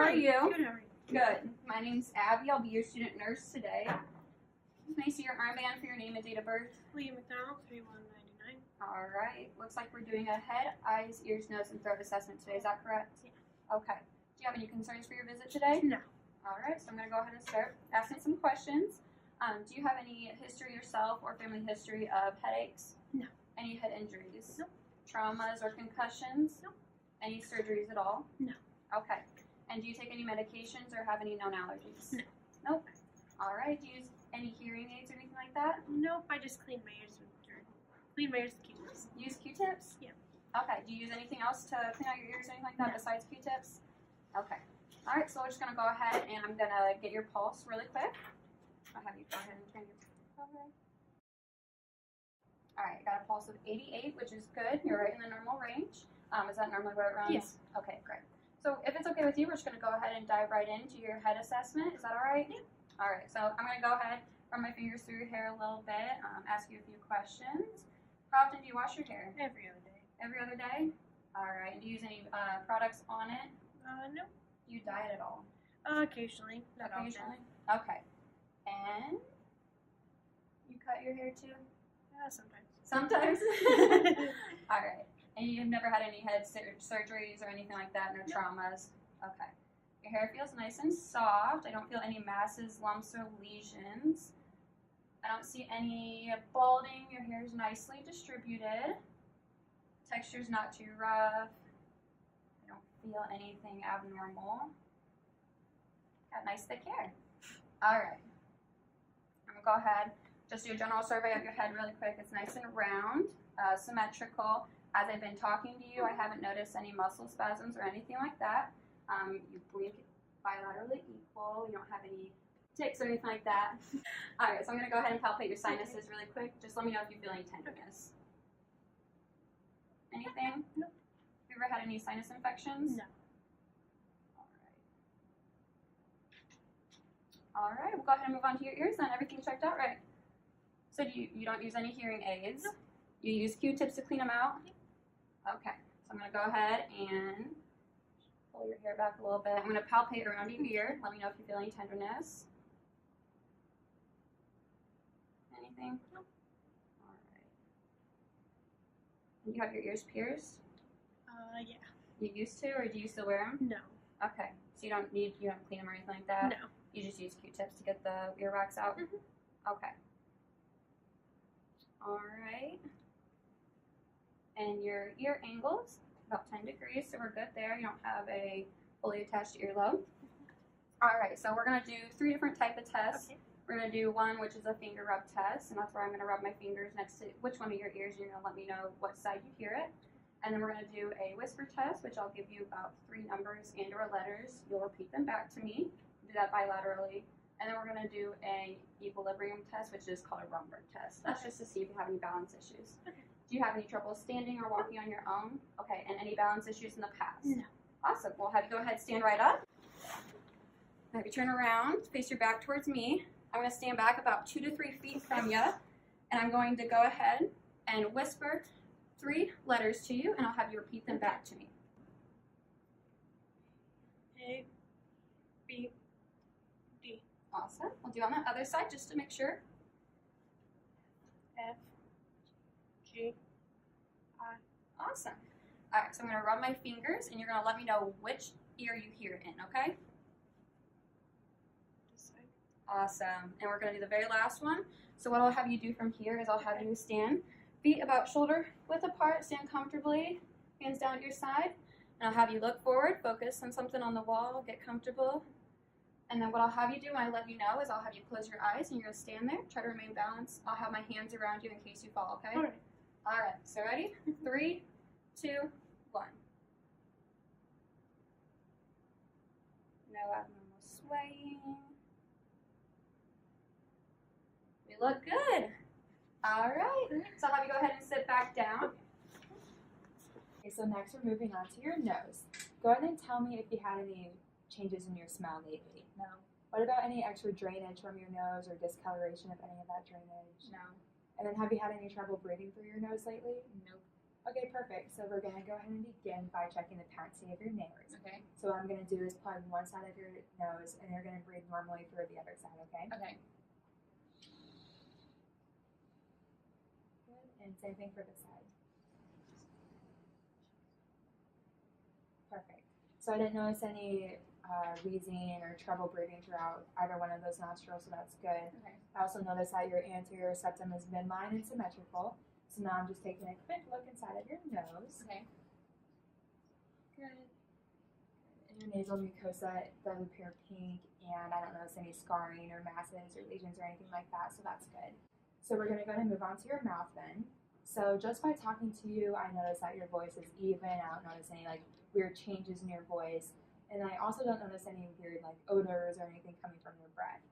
How are you? Good, how are you? Good. My name's Abby. I'll be your student nurse today. Can I see your armband for your name and date of birth? Leah McDonald, 3199. All right. Looks like we're doing a head, eyes, ears, nose, and throat assessment today. Is that correct? Yeah. Okay. Do you have any concerns for your visit today? No. All right. So I'm going to go ahead and start asking some questions. Do you have any history yourself or family history of headaches? No. Any head injuries? No. Traumas or concussions? No. Any surgeries at all? No. Okay. And do you take any medications or have any known allergies? No. Nope. All right. Do you use any hearing aids or anything like that? Nope, I just clean my ears with dirt. Clean my ears with Q-tips. Use Q-tips? Yeah. Okay. Do you use anything else to clean out your ears or anything like that No. besides Q-tips? Okay. All right. So we're just going to go ahead and I'm going to get your pulse really quick. I'll have you go ahead and turn your over. All right. Got a pulse of 88, which is good. You're right in the normal range. Is that normally what it runs? Yes. Okay, great. So if it's okay with you, we're just going to go ahead and dive right into your head assessment. Is that all right? Yeah. All right. So I'm going to go ahead, run my fingers through your hair a little bit, ask you a few questions. How often do you wash your hair? Every other day. Every other day? All right. And do you use any products on it? No. Do you diet at all? Occasionally. Not Occasionally? often. Okay. And you cut your hair too? Sometimes. Sometimes? All right. And you've never had any head surgeries or anything like that? No traumas? Okay. Your hair feels nice and soft. I don't feel any masses, lumps, or lesions. I don't see any balding. Your hair is nicely distributed. Texture's not too rough. I don't feel anything abnormal. Got nice thick hair. All right. I'm going to go ahead, just do a general survey of your head really quick. It's nice and round, symmetrical. As I've been talking to you, I haven't noticed any muscle spasms or anything like that. You blink bilaterally equal. You don't have any tics or anything like that. All right, so I'm going to go ahead and palpate your sinuses really quick. Just let me know if you feel any tenderness. Anything? No. Have you ever had any sinus infections? No. All right, we'll go ahead and move on to your ears then. Everything checked out right. So you don't use any hearing aids? No. You use Q-tips to clean them out? Okay, so I'm going to go ahead and pull your hair back a little bit. I'm going to palpate around your ear. Let me know if you feel any tenderness. Anything? No. All right. And you have your ears pierced? Yeah. You used to, or do you still wear them? No. Okay, so you don't clean them or anything like that? No. You just use Q-tips to get the earwax out? Mm-hmm. Okay. All right. And your ear angles, about 10 degrees, so we're good there. You don't have a fully attached earlobe. All right, so we're going to do 3 different types of tests. Okay. We're going to do one, which is a finger rub test, and that's where I'm going to rub my fingers next to which one of your ears. You're going to let me know what side you hear it. And then we're going to do a whisper test, which I'll give you about 3 numbers and or letters. You'll repeat them back to me. Do that bilaterally. And then we're going to do a equilibrium test, which is called a Rumberg test. That's just to see if you have any balance issues. Okay. Do you have any trouble standing or walking on your own? Okay, and any balance issues in the past? No. Awesome. We'll have you go ahead, stand right up. Have you turn around, face your back towards me. I'm going to stand back about 2 to 3 feet from you, and I'm going to go ahead and whisper 3 letters to you, and I'll have you repeat them back to me. A, B, D. Awesome. We'll do on the other side just to make sure. F, G, I. Awesome. All right, so I'm going to rub my fingers, and you're going to let me know which ear you hear it in, okay? This side. Awesome. And we're going to do the very last one. So what I'll have you do from here is I'll have you stand feet about shoulder width apart, stand comfortably, hands down at your side, and I'll have you look forward, focus on something on the wall, get comfortable. And then what I'll have you do when I let you know is I'll have you close your eyes and you're going to stand there, try to remain balanced. I'll have my hands around you in case you fall, okay? All right. All right, so ready? 3, 2, 1. No abnormal swaying. We look good. All right, so I'll have you go ahead and sit back down. Okay, so next we're moving on to your nose. Go ahead and tell me if you had any changes in your smell lately. No, What about any extra drainage from your nose or discoloration of any of that drainage? no, And then have you had any trouble breathing through your nose lately? nope. Okay, perfect. So we're gonna go ahead and begin by checking the patency of your neighbors. Okay. So what I'm gonna do is plug one side of your nose, and you're gonna breathe normally through the other side. Okay. Okay. Good. And same thing for this side. Perfect. So I didn't notice any wheezing or trouble breathing throughout either one of those nostrils, so that's good. Okay. I also noticed that your anterior septum is midline and symmetrical. So now I'm just taking a quick look inside of your nose. Okay. Good. And your nasal mucosa does appear pink, and I don't notice any scarring or masses or lesions or anything like that, so that's good. So we're gonna go ahead and move on to your mouth then. So just by talking to you, I notice that your voice is even. I don't notice any like weird changes in your voice. And I also don't notice any weird like odors or anything coming from your breath.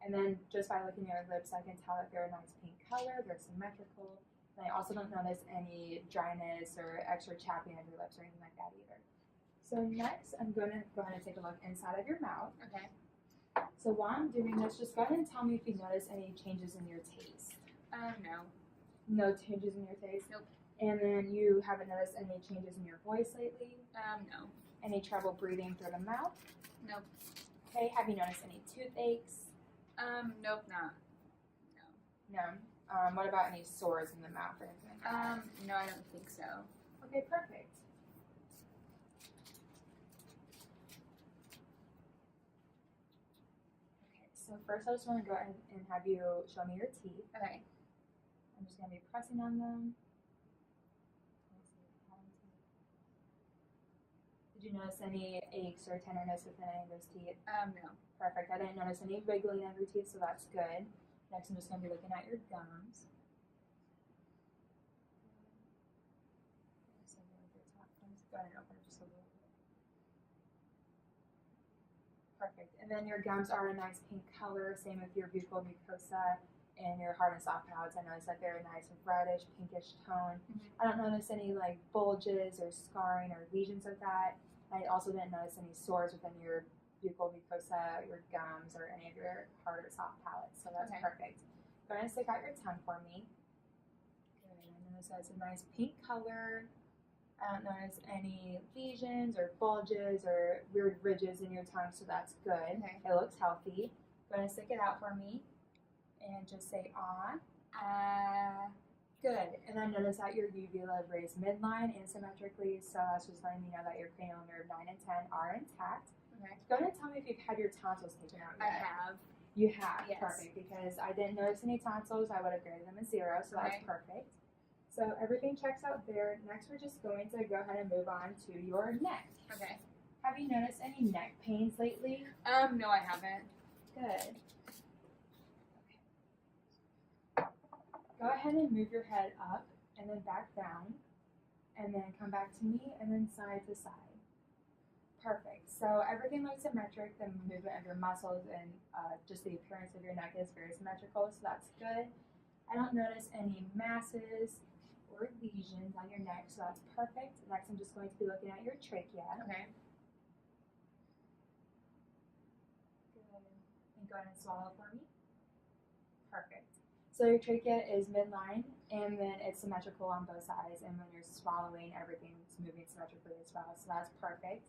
And then just by looking at your lips, I can tell that they're a nice pink color, they're symmetrical. And I also don't notice any dryness or extra chapping of your lips or anything like that either. So next, I'm going to go ahead and take a look inside of your mouth. Okay. So while I'm doing this, just go ahead and tell me if you notice any changes in your taste. No. No changes in your taste? Nope. And then you haven't noticed any changes in your voice lately? No. Any trouble breathing through the mouth? Nope. Okay, have you noticed any toothaches? Nope, not. No. What about any sores in the mouth or anything like that? No, I don't think so. Okay, perfect. Okay, so first I just want to go ahead and have you show me your teeth. Okay. I'm just going to be pressing on them. Did you notice any aches or tenderness within any of those teeth? No. Perfect. I didn't notice any wiggling of your teeth, so that's good. Next, I'm just going to be looking at your gums. So go ahead and open it just a little bit. Perfect. And then your gums are a nice pink color, same with your buccal mucosa and your hard and soft palates. I noticed that they're a nice reddish, pinkish tone. Mm-hmm. I don't notice any like bulges or scarring or lesions of that. I also didn't notice any sores within your buccal mucosa, your gums, or any of your hard or soft palates. So that's Okay. perfect. Go ahead and stick out your tongue for me. Good. I notice that's a nice pink color. I don't notice any lesions or bulges or weird ridges in your tongue, so that's good. Okay. It looks healthy. Go ahead and stick it out for me. And just say ah. Good. And I notice that your uvula is raised midline and symmetrically, so that's just letting me know that your cranial nerve 9 and 10 are intact. Okay. Go ahead and tell me if you've had your tonsils taken out I yet. have. You have. Yes. Perfect. Because I didn't notice any tonsils, I would have graded them a 0, so that's Okay. perfect. So everything checks out there. Next, we're just going to go ahead and move on to your neck. Okay. Have you noticed any neck pains lately? No, I haven't. Good. Go ahead and move your head up and then back down, and then come back to me, and then side to side. Perfect. So everything looks symmetric. The movement of your muscles and just the appearance of your neck is very symmetrical, so that's good. I don't notice any masses or lesions on your neck, so that's perfect. Next, I'm just going to be looking at your trachea. Okay. Good. And go ahead and swallow for me. Perfect. So your trachea is midline, and then it's symmetrical on both sides, and when you're swallowing, everything's moving symmetrically as well, so that's perfect.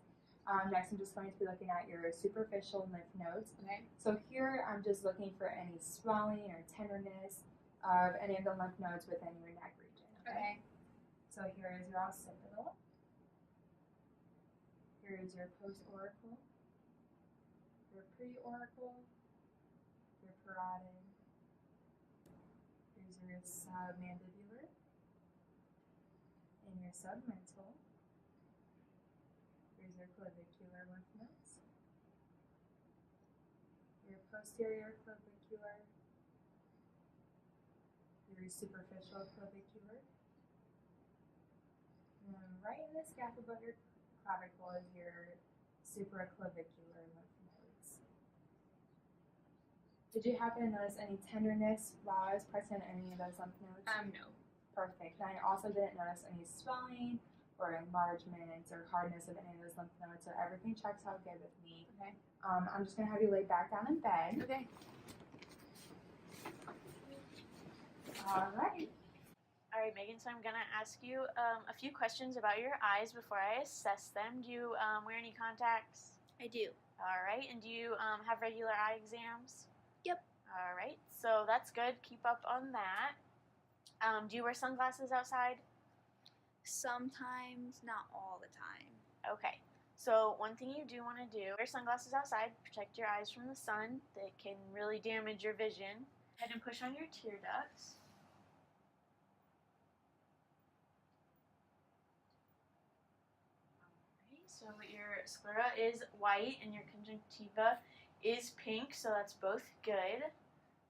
Next, I'm just going to be looking at your superficial lymph nodes. Okay. So here, I'm just looking for any swelling or tenderness of any of the lymph nodes within your neck region. Okay. So here is your occipital. Here is your post-auricle, your pre-auricle, your parotid. Here's your submandibular and your submental. Here's your clavicular lymph nodes. Your posterior clavicular. Your superficial clavicular. And then right in this gap above your clavicle is your supraclavicular lymph nodes. Did you happen to notice any tenderness while I was pressing on any of those lymph nodes? No. Perfect. And I also didn't notice any swelling or enlargements or hardness of any of those lymph nodes, so everything checks out good with me. Okay. I'm just going to have you lay back down in bed. Okay. All right. All right, Megan, so I'm going to ask you a few questions about your eyes before I assess them. Do you wear any contacts? I do. All right, and do you have regular eye exams? Yep. All right, so that's good. Keep up on that. Do you wear sunglasses outside? Sometimes, not all the time. Okay, so one thing you do want to do, wear sunglasses outside, protect your eyes from the sun. That can really damage your vision. Go ahead and push on your tear ducts. So your sclera is white and your conjunctiva is pink, so that's both good.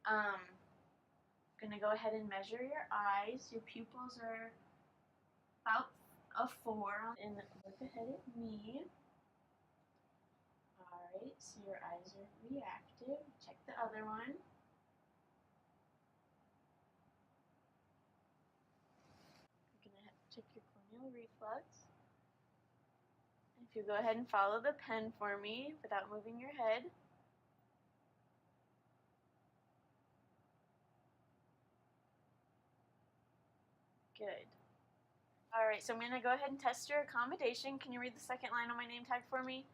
Gonna go ahead and measure your eyes. Your pupils are about a 4, and look ahead at me. Alright, so your eyes are reactive. Check the other one. You're gonna have to check your corneal reflex. If you go ahead and follow the pen for me without moving your head. Good. Alright, so I'm going to go ahead and test your accommodation. Can you read the second line on my name tag for me?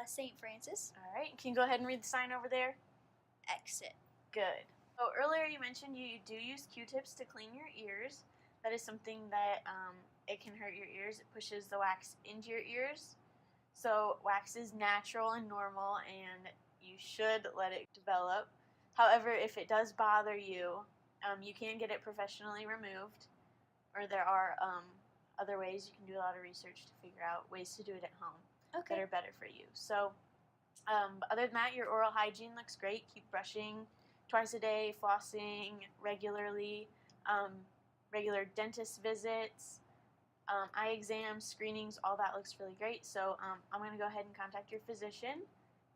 St. Francis. Alright, can you go ahead and read the sign over there? Exit. Good. So earlier you mentioned you do use Q-tips to clean your ears. That is something that it can hurt your ears. It pushes the wax into your ears. So wax is natural and normal, and you should let it develop. However, if it does bother you, you can get it professionally removed, or there are other ways. You can do a lot of research to figure out ways to do it at home that Okay. are better for you. So other than that, your oral hygiene looks great. Keep brushing twice a day, flossing regularly, regular dentist visits, eye exams, screenings, all that looks really great. So I'm going to go ahead and contact your physician,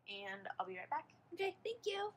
and I'll be right back. Okay, thank you.